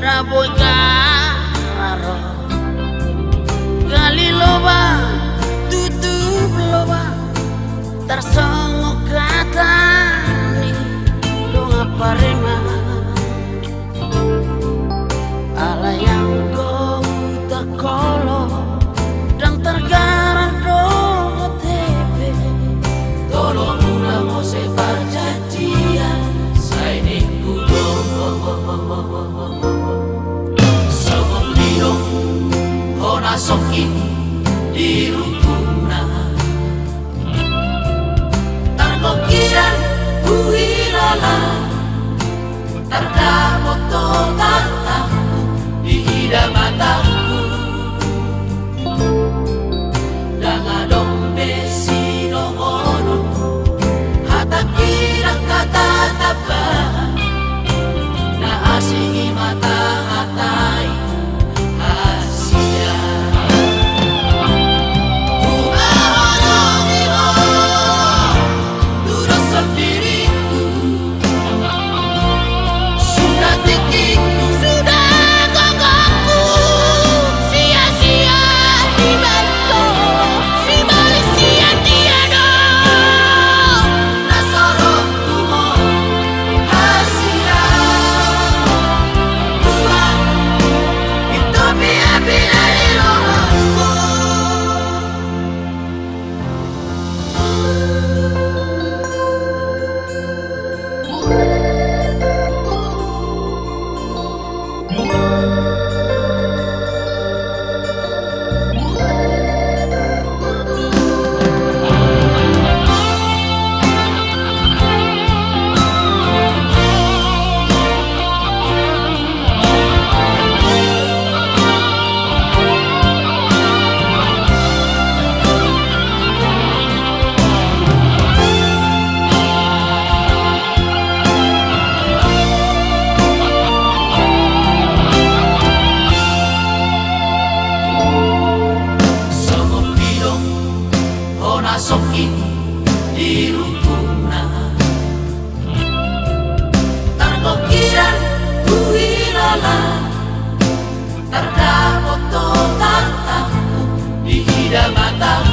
Raboy karo gali loba tutup loba tersongok kata ni dong apa rema ala yang kau tak kolo dan tergarang dong tepe tolong namo se perjanjian saya niku dong sokin di rukuna targokiran buhilala tardapot tataku di hidang mataku dangadong desino ono hatakira katatapa na asingi mata hatai sokin di rukuna targokiran buhilala tardapot tataku di hidang mataku